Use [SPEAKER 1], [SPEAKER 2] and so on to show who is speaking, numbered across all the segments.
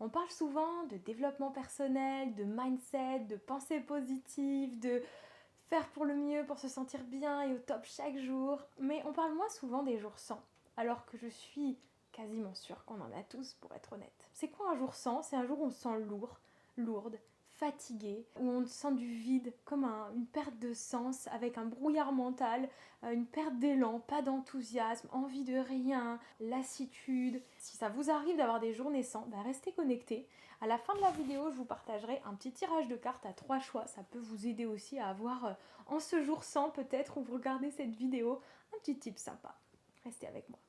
[SPEAKER 1] On parle souvent de développement personnel, de mindset, de pensée positive, de faire pour le mieux pour se sentir bien et au top chaque jour, mais on parle moins souvent des jours sans, alors que je suis quasiment sûre qu'on en a tous pour être honnête. C'est quoi un jour sans? C'est un jour où on se sent lourd, lourde, fatigué, où on sent du vide, comme une perte de sens, avec un brouillard mental, une perte d'élan, pas d'enthousiasme, envie de rien, lassitude. Si ça vous arrive d'avoir des journées sans, restez connectés. À la fin de la vidéo, je vous partagerai un petit tirage de cartes à 3 choix. Ça peut vous aider aussi à avoir, en ce jour sans peut-être, où vous regardez cette vidéo, un petit tip sympa. Restez avec moi.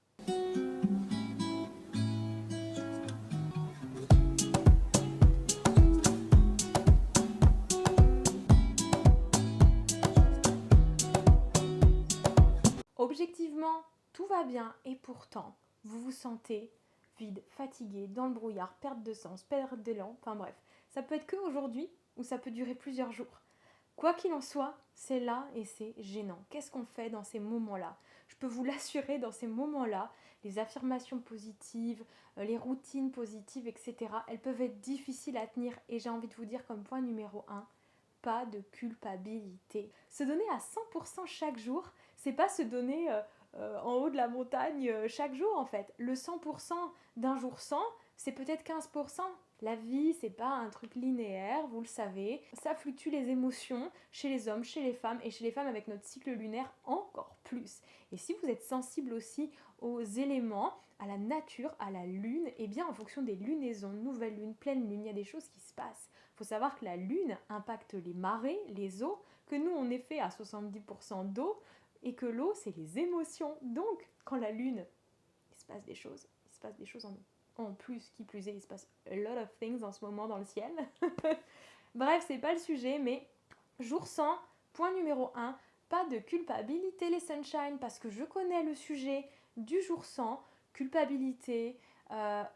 [SPEAKER 1] Objectivement, tout va bien et pourtant, vous vous sentez vide, fatigué, dans le brouillard, perte de sens, perte d'élan, enfin bref. Ça peut être que aujourd'hui ou ça peut durer plusieurs jours. Quoi qu'il en soit, c'est là et c'est gênant. Qu'est-ce qu'on fait dans ces moments-là? Je peux vous l'assurer, dans ces moments-là, les affirmations positives, les routines positives, etc., elles peuvent être difficiles à tenir et j'ai envie de vous dire comme point numéro 1, pas de culpabilité. Se donner à 100% chaque jour, c'est pas se donner en haut de la montagne chaque jour en fait. Le 100% d'un jour sans, c'est peut-être 15%. La vie, c'est pas un truc linéaire, vous le savez. Ça fluctue les émotions chez les hommes, chez les femmes, et chez les femmes avec notre cycle lunaire encore plus. Et si vous êtes sensible aussi aux éléments, à la nature, à la lune, et bien en fonction des lunaisons, nouvelle lune, pleine lune, il y a des choses qui se passent. Il faut savoir que la lune impacte les marées, les eaux, que nous on est fait à 70% d'eau, et que l'eau c'est les émotions. Donc quand la lune, il se passe des choses, en nous. En plus, qui plus est, il se passe a lot of things en ce moment dans le ciel. Bref, c'est pas le sujet, mais jour 100, point numéro 1, pas de culpabilité les sunshine, parce que je connais le sujet du jour 100, culpabilité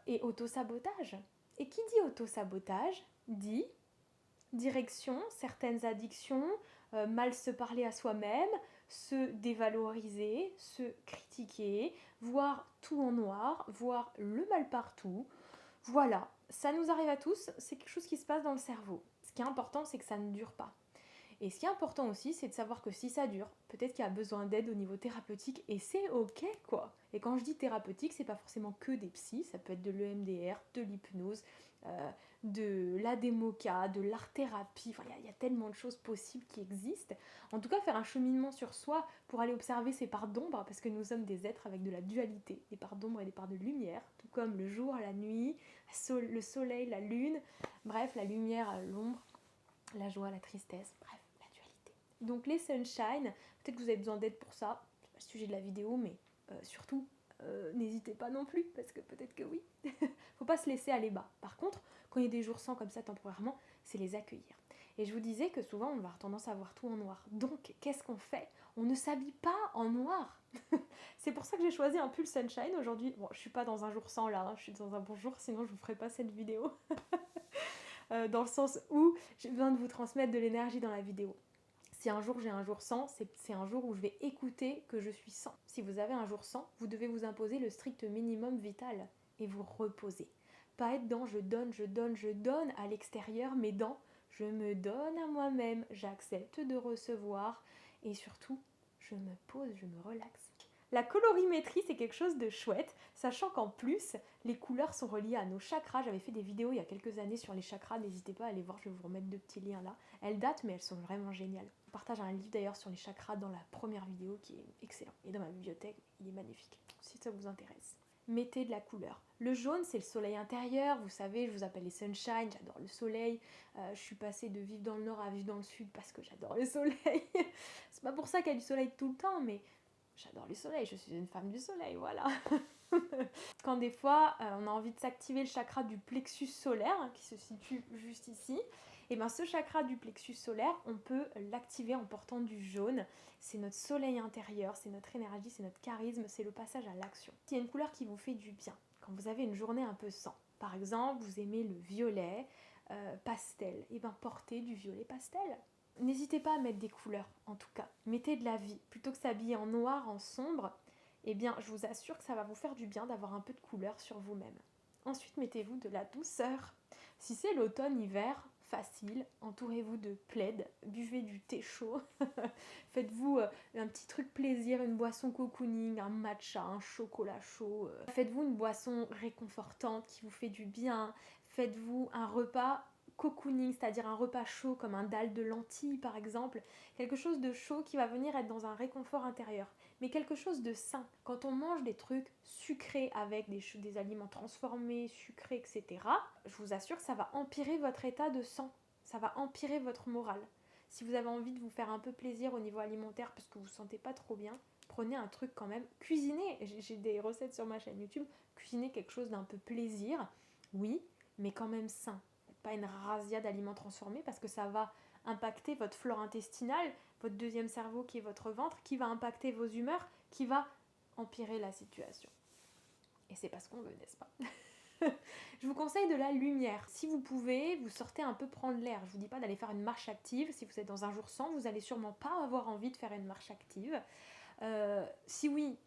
[SPEAKER 1] et autosabotage. Et qui dit autosabotage dit direction, certaines addictions, mal se parler à soi-même, se dévaloriser, se critiquer, voir tout en noir, voir le mal partout. Voilà, ça nous arrive à tous, c'est quelque chose qui se passe dans le cerveau. Ce qui est important, c'est que ça ne dure pas. Et ce qui est important aussi, c'est de savoir que si ça dure, peut-être qu'il y a besoin d'aide au niveau thérapeutique et c'est ok quoi. Et quand je dis thérapeutique, c'est pas forcément que des psys, ça peut être de l'EMDR, de l'hypnose, de la démoca, de l'art-thérapie, enfin il y a tellement de choses possibles qui existent. En tout cas, faire un cheminement sur soi pour aller observer ses parts d'ombre, parce que nous sommes des êtres avec de la dualité, des parts d'ombre et des parts de lumière, tout comme le jour, la nuit, le soleil, la lune, bref, la lumière, l'ombre, la joie, la tristesse, bref, la dualité. Donc les sunshine, peut-être que vous avez besoin d'aide pour ça, c'est pas le sujet de la vidéo, mais surtout, n'hésitez pas non plus, parce que peut-être que oui. Faut pas se laisser aller bas. Par contre, quand il y a des jours sans comme ça temporairement, c'est les accueillir. Et je vous disais que souvent on va avoir tendance à voir tout en noir. Donc qu'est-ce qu'on fait? On ne s'habille pas en noir. C'est pour ça que j'ai choisi un pull sunshine aujourd'hui. Bon, je suis pas dans un jour sans là, je suis dans un bon jour, sinon je vous ferai pas cette vidéo. Dans le sens où j'ai besoin de vous transmettre de l'énergie dans la vidéo. Si un jour j'ai un jour sans, c'est un jour où je vais écouter que je suis sans. Si vous avez un jour sans, vous devez vous imposer le strict minimum vital et vous reposer. Pas être dans je donne, je donne, je donne à l'extérieur, mais dans je me donne à moi-même, j'accepte de recevoir et surtout je me pose, je me relaxe. La colorimétrie, c'est quelque chose de chouette, sachant qu'en plus, les couleurs sont reliées à nos chakras. J'avais fait des vidéos il y a quelques années sur les chakras, n'hésitez pas à aller voir, je vais vous remettre deux petits liens là. Elles datent, mais elles sont vraiment géniales. Je partage un livre d'ailleurs sur les chakras dans la première vidéo qui est excellent. Et dans ma bibliothèque, il est magnifique, si ça vous intéresse. Mettez de la couleur. Le jaune, c'est le soleil intérieur, vous savez, je vous appelle les sunshine, j'adore le soleil. Je suis passée de vivre dans le nord à vivre dans le sud parce que j'adore le soleil. C'est pas pour ça qu'il y a du soleil tout le temps, mais j'adore le soleil, je suis une femme du soleil, voilà. Quand des fois on a envie de s'activer le chakra du plexus solaire, qui se situe juste ici, et bien ce chakra du plexus solaire, on peut l'activer en portant du jaune. C'est notre soleil intérieur, c'est notre énergie, c'est notre charisme, c'est le passage à l'action. S'il y a une couleur qui vous fait du bien, quand vous avez une journée un peu sans, par exemple vous aimez le violet pastel, et bien portez du violet pastel. N'hésitez pas à mettre des couleurs, en tout cas. Mettez de la vie. Plutôt que s'habiller en noir, en sombre, eh bien, je vous assure que ça va vous faire du bien d'avoir un peu de couleur sur vous-même. Ensuite, mettez-vous de la douceur. Si c'est l'automne-hiver, facile, entourez-vous de plaids, buvez du thé chaud, faites-vous un petit truc plaisir, une boisson cocooning, un matcha, un chocolat chaud, faites-vous une boisson réconfortante qui vous fait du bien, faites-vous un repas cocooning, c'est-à-dire un repas chaud comme un dalle de lentilles par exemple, quelque chose de chaud qui va venir être dans un réconfort intérieur, mais quelque chose de sain. Quand on mange des trucs sucrés avec des aliments transformés, sucrés, etc., je vous assure que ça va empirer votre état de sang, ça va empirer votre morale. Si vous avez envie de vous faire un peu plaisir au niveau alimentaire parce que vous ne vous sentez pas trop bien, prenez un truc quand même, cuisinez, j'ai des recettes sur ma chaîne YouTube, cuisinez quelque chose d'un peu plaisir, oui, mais quand même sain. Pas une razzia d'aliments transformés parce que ça va impacter votre flore intestinale, votre deuxième cerveau qui est votre ventre, qui va impacter vos humeurs, qui va empirer la situation. Et c'est pas ce qu'on veut, n'est-ce pas? Je vous conseille de la lumière. Si vous pouvez, vous sortez un peu prendre l'air. Je vous dis pas d'aller faire une marche active. Si vous êtes dans un jour sans, vous allez sûrement pas avoir envie de faire une marche active. Si oui,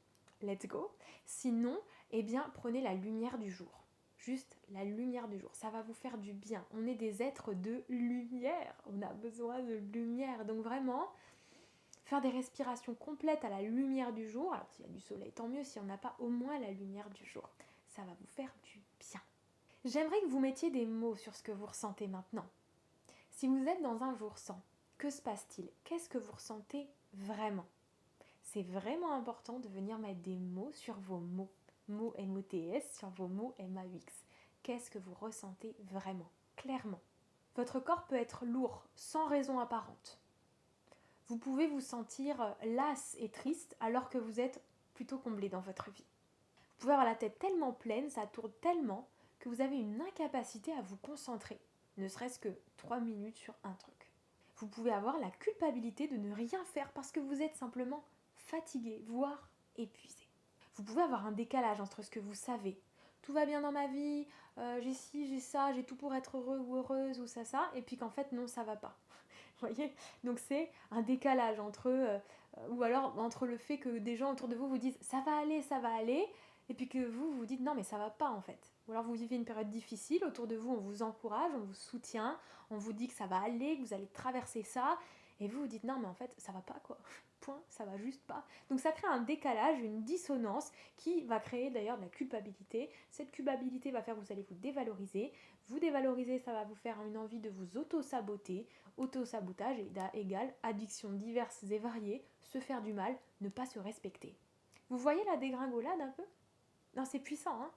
[SPEAKER 1] let's go. Sinon, eh bien, prenez la lumière du jour. Juste la lumière du jour. Ça va vous faire du bien. On est des êtres de lumière. On a besoin de lumière. Donc vraiment, faire des respirations complètes à la lumière du jour. Alors s'il y a du soleil, tant mieux. Si on n'a pas, au moins la lumière du jour. Ça va vous faire du bien. J'aimerais que vous mettiez des mots sur ce que vous ressentez maintenant. Si vous êtes dans un jour sans, que se passe-t-il? Qu'est-ce que vous ressentez vraiment? C'est vraiment important de venir mettre des mots sur vos mots. Mots M-O-T-S sur vos mots M-A-U-X. Qu'est-ce que vous ressentez vraiment, clairement? Votre corps peut être lourd, sans raison apparente. Vous pouvez vous sentir lasse et triste alors que vous êtes plutôt comblé dans votre vie. Vous pouvez avoir la tête tellement pleine, ça tourne tellement que vous avez une incapacité à vous concentrer, ne serait-ce que 3 minutes sur un truc. Vous pouvez avoir la culpabilité de ne rien faire parce que vous êtes simplement fatigué, voire épuisé. Vous pouvez avoir un décalage entre ce que vous savez. Tout va bien dans ma vie, j'ai ci, j'ai ça, j'ai tout pour être heureux ou heureuse ou ça, et puis qu'en fait non, ça va pas. Vous voyez? Donc c'est un décalage entre, ou alors entre le fait que des gens autour de vous vous disent ça va aller, et puis que vous vous dites non mais ça va pas en fait. Ou alors vous vivez une période difficile, autour de vous on vous encourage, on vous soutient, on vous dit que ça va aller, que vous allez traverser ça, et vous vous dites non mais en fait ça va pas quoi. Point, ça va juste pas. Donc ça crée un décalage, une dissonance qui va créer d'ailleurs de la culpabilité. Cette culpabilité va faire que vous allez vous dévaloriser. Vous dévaloriser, ça va vous faire une envie de vous auto-saboter. Auto-sabotage égale addiction diverses et variées, se faire du mal, ne pas se respecter. Vous voyez la dégringolade un peu? Non, c'est puissant, hein?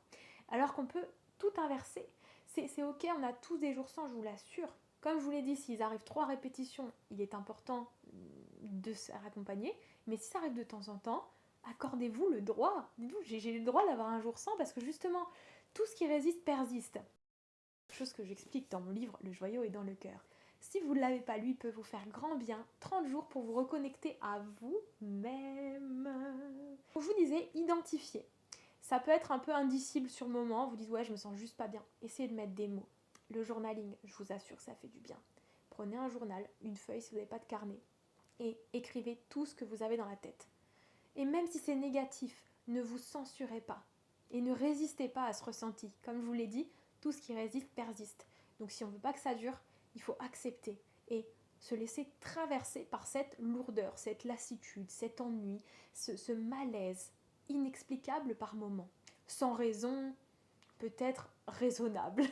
[SPEAKER 1] Alors qu'on peut tout inverser. C'est ok, on a tous des jours sans, je vous l'assure. Comme je vous l'ai dit, s'ils arrivent 3 répétitions, il est important de se raccompagner. Mais si ça arrive de temps en temps, accordez-vous le droit. Dites-vous, j'ai le droit d'avoir un jour sans parce que justement, tout ce qui résiste persiste. Chose que j'explique dans mon livre Le joyau est dans le cœur. Si vous ne l'avez pas lu, il peut vous faire grand bien. 30 jours pour vous reconnecter à vous-même. Je vous disais, identifier. Ça peut être un peu indicible sur le moment. Vous dites, ouais, je me sens juste pas bien. Essayez de mettre des mots. Le journaling, je vous assure, ça fait du bien. Prenez un journal, une feuille si vous n'avez pas de carnet, et écrivez tout ce que vous avez dans la tête. Et même si c'est négatif, ne vous censurez pas. Et ne résistez pas à ce ressenti. Comme je vous l'ai dit, tout ce qui résiste persiste. Donc si on ne veut pas que ça dure, il faut accepter et se laisser traverser par cette lourdeur, cette lassitude, cet ennui, ce malaise inexplicable par moments. Sans raison, peut-être raisonnable,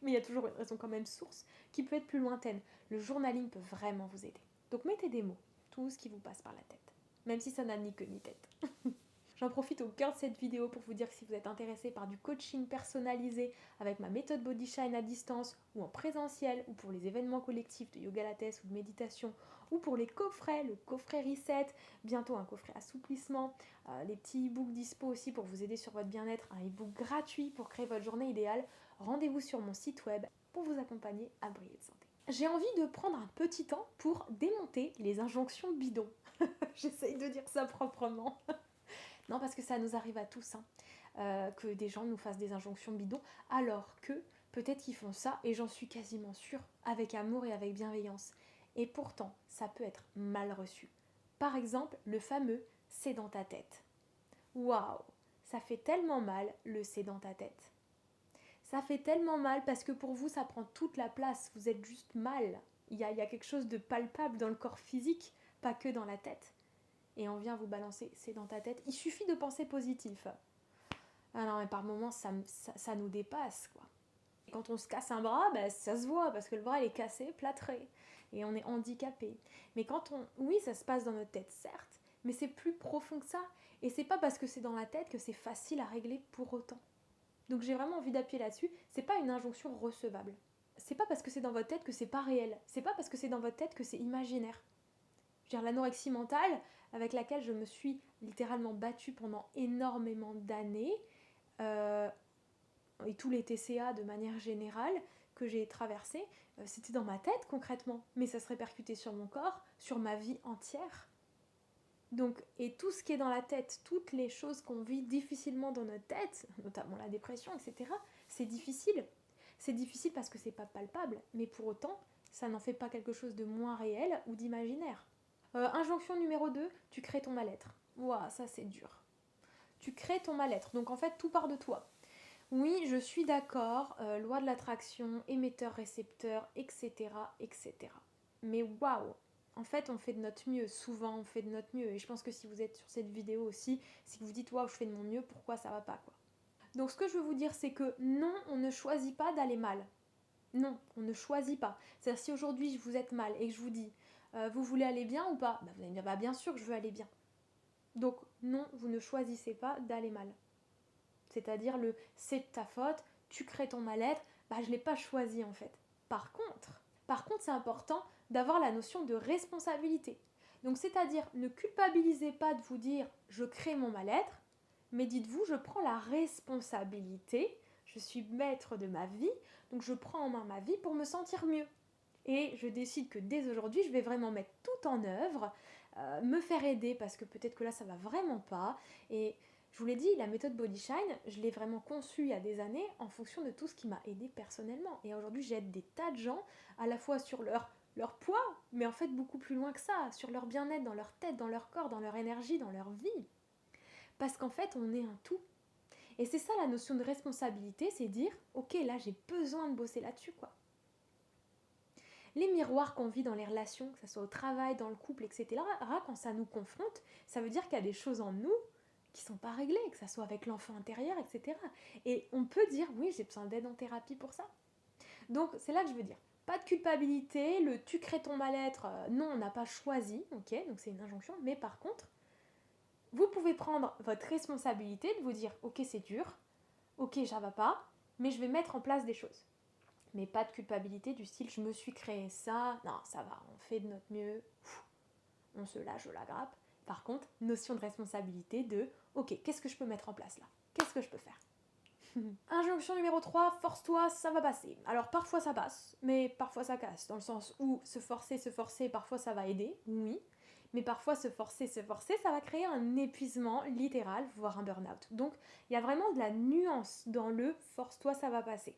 [SPEAKER 1] mais il y a toujours une raison quand même source qui peut être plus lointaine. Le journaling peut vraiment vous aider. Donc mettez des mots, tout ce qui vous passe par la tête, même si ça n'a ni queue ni tête. J'en profite au cœur de cette vidéo pour vous dire que si vous êtes intéressé par du coaching personnalisé avec ma méthode Body Shine à distance ou en présentiel, ou pour les événements collectifs de yoga latte ou de méditation, ou pour les coffrets, le coffret Reset, bientôt un coffret assouplissement, les petits e-books dispo aussi pour vous aider sur votre bien-être, un e-book gratuit pour créer votre journée idéale, rendez-vous sur mon site web pour vous accompagner à briller de santé. J'ai envie de prendre un petit temps pour démonter les injonctions bidons. J'essaye de dire ça proprement. Non, parce que ça nous arrive à tous, hein, que des gens nous fassent des injonctions bidons, alors que peut-être qu'ils font ça, et j'en suis quasiment sûre, avec amour et avec bienveillance. Et pourtant, ça peut être mal reçu. Par exemple, le fameux « c'est dans ta tête ». Waouh, ça fait tellement mal le « c'est dans ta tête ». Ça fait tellement mal parce que pour vous, ça prend toute la place. Vous êtes juste mal. Il y a quelque chose de palpable dans le corps physique, pas que dans la tête. Et on vient vous balancer, c'est dans ta tête. Il suffit de penser positif. Ah non, mais par moments, ça nous dépasse, quoi. Et quand on se casse un bras, ben, ça se voit, parce que le bras, il est cassé, plâtré. Et on est handicapé. Mais quand on... Oui, ça se passe dans notre tête, certes, mais c'est plus profond que ça. Et c'est pas parce que c'est dans la tête que c'est facile à régler pour autant. Donc j'ai vraiment envie d'appuyer là-dessus. C'est pas une injonction recevable. C'est pas parce que c'est dans votre tête que c'est pas réel. C'est pas parce que c'est dans votre tête que c'est imaginaire. Je veux dire, l'anorexie mentale, avec laquelle je me suis littéralement battue pendant énormément d'années, et tous les TCA de manière générale que j'ai traversés, c'était dans ma tête concrètement, mais ça se répercutait sur mon corps, sur ma vie entière. Donc, et tout ce qui est dans la tête, toutes les choses qu'on vit difficilement dans notre tête, notamment la dépression, etc., c'est difficile. C'est difficile parce que c'est pas palpable, mais pour autant, ça n'en fait pas quelque chose de moins réel ou d'imaginaire. Injonction numéro 2, tu crées ton mal-être. Ouah, ça c'est dur. Tu crées ton mal-être, donc en fait tout part de toi. Oui, je suis d'accord, loi de l'attraction, émetteur-récepteur, etc., etc. Mais waouh, en fait, on fait de notre mieux. Souvent, on fait de notre mieux. Et je pense que si vous êtes sur cette vidéo aussi, si vous dites waouh, je fais de mon mieux, pourquoi ça va pas, quoi. Donc, ce que je veux vous dire, c'est que non, on ne choisit pas d'aller mal. Non, on ne choisit pas. C'est-à-dire, si aujourd'hui vous êtes mal et que je vous dis vous voulez aller bien ou pas, bah, vous allez me dire bah, bien sûr que je veux aller bien. Donc, non, vous ne choisissez pas d'aller mal. C'est-à-dire le c'est de ta faute, tu crées ton mal-être, bah je ne l'ai pas choisi en fait. Par contre, c'est important d'avoir la notion de responsabilité. Donc c'est-à-dire ne culpabilisez pas de vous dire je crée mon mal-être, mais dites-vous je prends la responsabilité, je suis maître de ma vie, donc je prends en main ma vie pour me sentir mieux. Et je décide que dès aujourd'hui, je vais vraiment mettre tout en œuvre, me faire aider parce que peut-être que là ça va vraiment pas. Et je vous l'ai dit, la méthode Body Shine, je l'ai vraiment conçue il y a des années en fonction de tout ce qui m'a aidé personnellement. Et aujourd'hui, j'aide des tas de gens, à la fois sur leur poids, mais en fait beaucoup plus loin que ça, sur leur bien-être, dans leur tête, dans leur corps, dans leur énergie, dans leur vie. Parce qu'en fait, on est un tout. Et c'est ça la notion de responsabilité, c'est dire, ok, là j'ai besoin de bosser là-dessus, quoi. Les miroirs qu'on vit dans les relations, que ce soit au travail, dans le couple, etc., quand ça nous confronte, ça veut dire qu'il y a des choses en nous qui sont pas réglées, que ce soit avec l'enfant intérieur, etc. Et on peut dire, oui, j'ai besoin d'aide en thérapie pour ça. Donc, c'est là que je veux dire. Pas de culpabilité, le tu crées ton mal-être, non, on n'a pas choisi, ok, donc c'est une injonction, mais par contre, vous pouvez prendre votre responsabilité de vous dire, ok, c'est dur, ok, ça va pas, mais je vais mettre en place des choses. Mais pas de culpabilité du style je me suis créé ça, non ça va, on fait de notre mieux, on se lâche la grappe. Par contre, notion de responsabilité de ok, qu'est-ce que je peux mettre en place là? Qu'est-ce que je peux faire? Injonction numéro 3, force-toi, ça va passer. Alors parfois ça passe, mais parfois ça casse, dans le sens où se forcer, parfois ça va aider, oui, mais parfois se forcer, ça va créer un épuisement littéral, voire un burn-out. Donc il y a vraiment de la nuance dans le force-toi, ça va passer.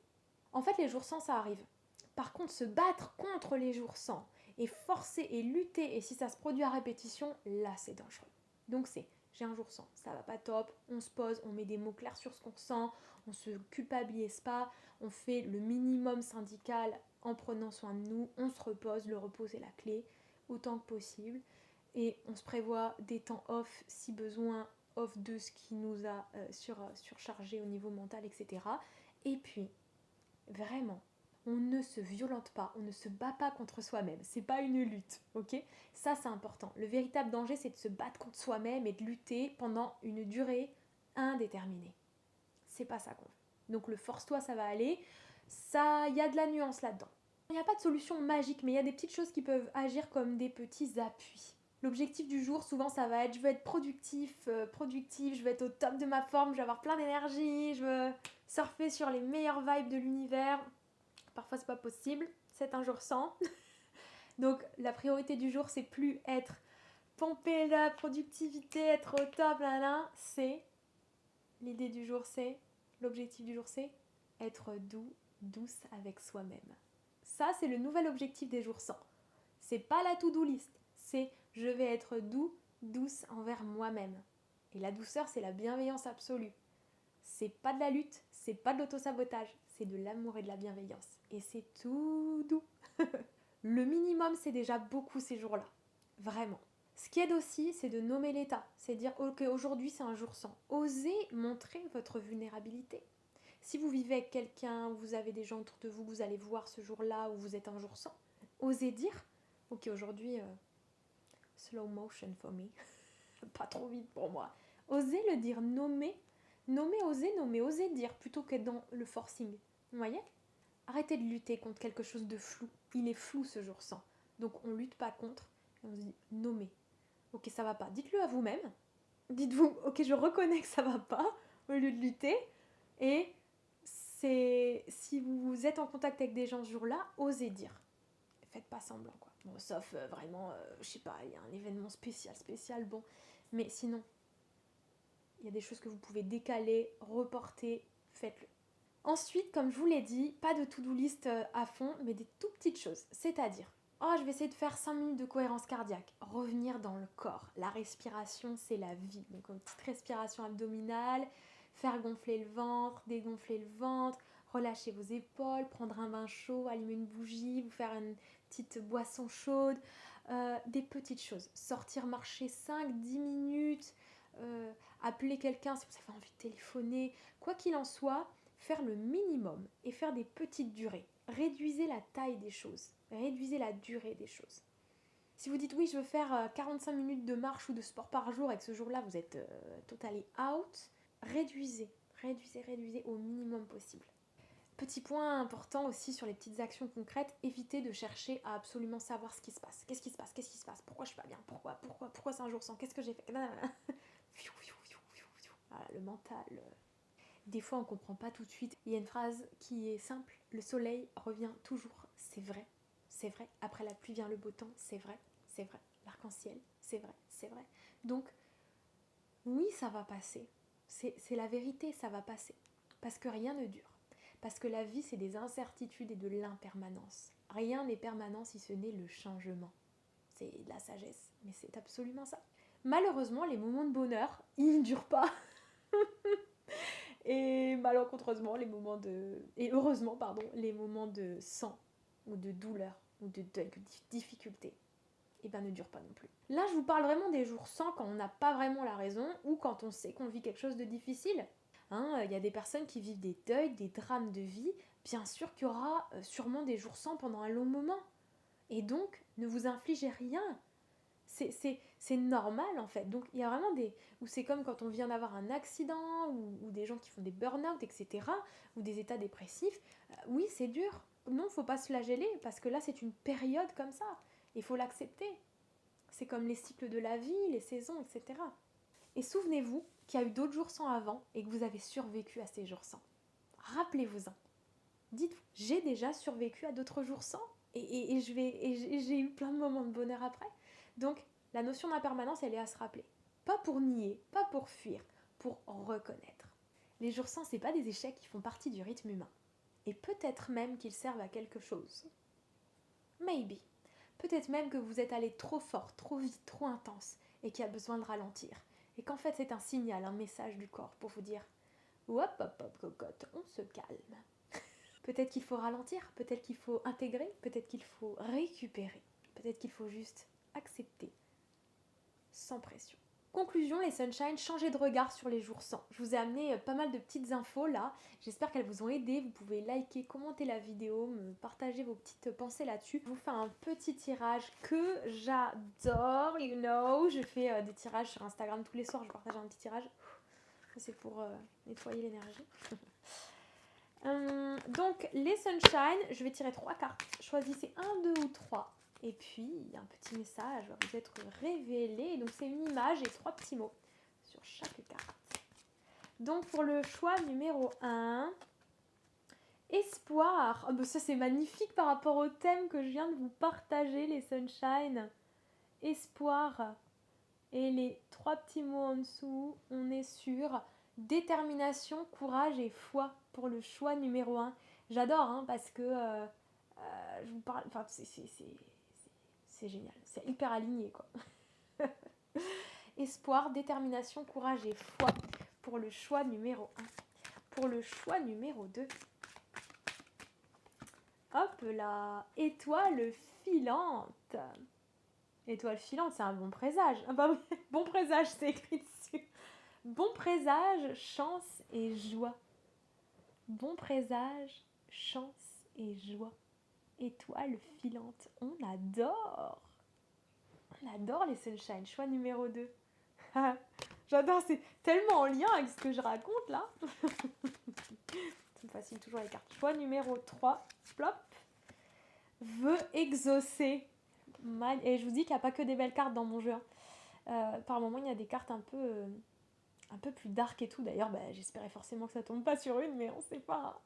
[SPEAKER 1] En fait, les jours sans, ça arrive. Par contre, se battre contre les jours sans et forcer et lutter, et si ça se produit à répétition, là c'est dangereux. Donc c'est, j'ai un jour sans, ça va pas top, on se pose, on met des mots clairs sur ce qu'on sent, on se culpabilise pas, on fait le minimum syndical en prenant soin de nous, on se repose, le repos c'est la clé, autant que possible, et on se prévoit des temps off si besoin, off de ce qui nous a surchargé au niveau mental, etc. Et puis, vraiment, on ne se violente pas, on ne se bat pas contre soi-même. C'est pas une lutte, ok? Ça, c'est important. Le véritable danger, c'est de se battre contre soi-même et de lutter pendant une durée indéterminée. C'est pas ça qu'on veut. Donc le force-toi, ça va aller. Ça, il y a de la nuance là-dedans. Il n'y a pas de solution magique, mais il y a des petites choses qui peuvent agir comme des petits appuis. L'objectif du jour, souvent, ça va être je veux être productive, je veux être au top de ma forme, je veux avoir plein d'énergie, je veux surfer sur les meilleures vibes de l'univers. Parfois, c'est pas possible, c'est un jour sans. Donc, la priorité du jour, c'est plus être pomper la productivité, être au top, là, là. C'est, l'idée du jour, c'est, l'objectif du jour, c'est être douce avec soi-même. Ça, c'est le nouvel objectif des jours sans. C'est pas la to-do list, c'est je vais être douce envers moi-même. Et la douceur, c'est la bienveillance absolue. C'est pas de la lutte, c'est pas de l'autosabotage, c'est de l'amour et de la bienveillance. Et c'est tout doux. Le minimum, c'est déjà beaucoup ces jours-là. Vraiment. Ce qui aide aussi, c'est de nommer l'état. C'est dire, ok, aujourd'hui c'est un jour sans. Osez montrer votre vulnérabilité. Si vous vivez avec quelqu'un, vous avez des gens autour de vous, vous allez voir ce jour-là où vous êtes un jour sans, osez dire, ok, aujourd'hui, slow motion for me, pas trop vite pour moi. Osez le dire, nommer, osez dire, plutôt qu'être dans le forcing. Vous voyez ? Arrêtez de lutter contre quelque chose de flou. Il est flou ce jour sans. Donc on ne lutte pas contre, on se dit, nommez. Ok, ça va pas. Dites-le à vous-même. Dites-vous, ok, je reconnais que ça va pas, au lieu de lutter. Et si vous êtes en contact avec des gens ce jour-là, osez dire. Faites pas semblant, quoi. Bon, sauf vraiment, je sais pas, il y a un événement spécial, bon. Mais sinon, il y a des choses que vous pouvez décaler, reporter, faites-le. Ensuite, comme je vous l'ai dit, pas de to-do list à fond, mais des tout petites choses. C'est-à-dire, je vais essayer de faire 5 minutes de cohérence cardiaque. Revenir dans le corps. La respiration, c'est la vie. Donc, une petite respiration abdominale, faire gonfler le ventre, dégonfler le ventre, relâcher vos épaules, prendre un bain chaud, allumer une bougie, vous faire une petite boisson chaude. Des petites choses. Sortir marcher 5-10 minutes, appeler quelqu'un si vous avez envie de téléphoner. Quoi qu'il en soit, faire le minimum et faire des petites durées. Réduisez la taille des choses, réduisez la durée des choses. Si vous dites oui, je veux faire 45 minutes de marche ou de sport par jour et que ce jour-là vous êtes totally out, réduisez au minimum possible. Petit point important aussi sur les petites actions concrètes, évitez de chercher à absolument savoir ce qui se passe. Qu'est-ce qui se passe? Pourquoi je suis pas bien? Pourquoi c'est un jour sans? Qu'est-ce que j'ai fait? Voilà, le mental. Des fois, on ne comprend pas tout de suite. Il y a une phrase qui est simple. Le soleil revient toujours. C'est vrai. C'est vrai. Après la pluie vient le beau temps. C'est vrai. C'est vrai. L'arc-en-ciel. C'est vrai. C'est vrai. Donc, oui, ça va passer. C'est la vérité, ça va passer. Parce que rien ne dure. Parce que la vie, c'est des incertitudes et de l'impermanence. Rien n'est permanent si ce n'est le changement. C'est de la sagesse. Mais c'est absolument ça. Malheureusement, les moments de bonheur, ils ne durent pas. Et malencontreusement, les moments de sang, ou de douleur, ou de deuil, de difficulté, ne durent pas non plus. Là, je vous parle vraiment des jours sans quand on n'a pas vraiment la raison, ou quand on sait qu'on vit quelque chose de difficile. Il y a des personnes qui vivent des deuils, des drames de vie. Bien sûr qu'il y aura sûrement des jours sans pendant un long moment. Et donc, ne vous infligez rien. C'est normal en fait. Donc il y a vraiment où c'est comme quand on vient d'avoir un accident ou des gens qui font des burn-out, etc. ou des états dépressifs. Oui, c'est dur. Non, faut pas se flageller parce que là c'est une période comme ça. Il faut l'accepter. C'est comme les cycles de la vie, les saisons, etc. Et souvenez-vous qu'il y a eu d'autres jours sans avant et que vous avez survécu à ces jours sans. Rappelez-vous-en. Dites-vous, j'ai déjà survécu à d'autres jours sans et j'ai eu plein de moments de bonheur après. Donc, la notion d'impermanence, elle est à se rappeler. Pas pour nier, pas pour fuir, pour reconnaître. Les jours sans, c'est pas des échecs qui font partie du rythme humain. Et peut-être même qu'ils servent à quelque chose. Maybe. Peut-être même que vous êtes allé trop fort, trop vite, trop intense, et qu'il y a besoin de ralentir. Et qu'en fait, c'est un signal, un message du corps pour vous dire « Hop, hop, hop, cocotte, on se calme. » Peut-être qu'il faut ralentir, peut-être qu'il faut intégrer, peut-être qu'il faut récupérer, peut-être qu'il faut juste accepter, sans pression. Conclusion, les Sunshine, changez de regard sur les jours sans. Je vous ai amené pas mal de petites infos là, j'espère qu'elles vous ont aidé. Vous pouvez liker, commenter la vidéo, me partager vos petites pensées là-dessus. Je vous fais un petit tirage que j'adore, you know. Je fais des tirages sur Instagram tous les soirs, je partage un petit tirage. Ça c'est pour nettoyer l'énergie. Donc les Sunshine, je vais tirer 3 cartes. Choisissez 1, 2 ou 3. Et puis, un petit message va vous être révélé. Donc, c'est une image et 3 petits mots sur chaque carte. Donc, pour le choix numéro 1, espoir. Oh, ben ça, c'est magnifique par rapport au thème que je viens de vous partager, les Sunshine. Espoir. Et les 3 petits mots en dessous, on est sur détermination, courage et foi pour le choix numéro 1. J'adore, hein, parce que je vous parle... Enfin, c'est génial, c'est hyper aligné quoi. Espoir, détermination, courage et foi pour le choix numéro 1. Pour le choix numéro 2, Hop là, étoile filante. Étoile filante, c'est un bon présage. Ah bah oui, bon présage, c'est écrit dessus. Bon présage, chance et joie. Bon présage, chance et joie. Étoile filante, on adore. On adore les sunshine. Choix numéro 2. J'adore, c'est tellement en lien avec ce que je raconte là. Ça me fascine toujours les cartes. Choix numéro 3. Plop. Veut exaucer. Et je vous dis qu'il n'y a pas que des belles cartes dans mon jeu. Par moment, il y a des cartes un peu plus dark et tout. D'ailleurs, j'espérais forcément que ça tombe pas sur une, mais on sait pas.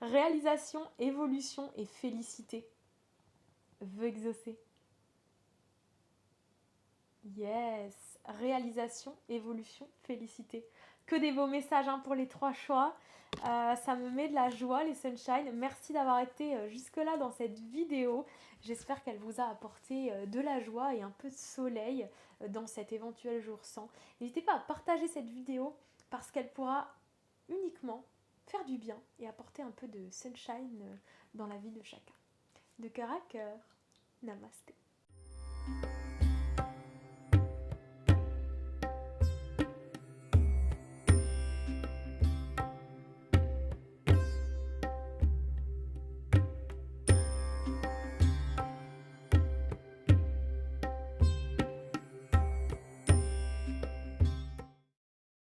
[SPEAKER 1] Réalisation, évolution et félicité. Veut exaucer. Yes. Réalisation, évolution, félicité. Que des beaux messages pour les 3 choix. Ça me met de la joie, les sunshine. Merci d'avoir été jusque-là dans cette vidéo. J'espère qu'elle vous a apporté de la joie et un peu de soleil dans cet éventuel jour sans. N'hésitez pas à partager cette vidéo parce qu'elle pourra uniquement faire du bien et apporter un peu de sunshine dans la vie de chacun. De cœur à cœur, namasté.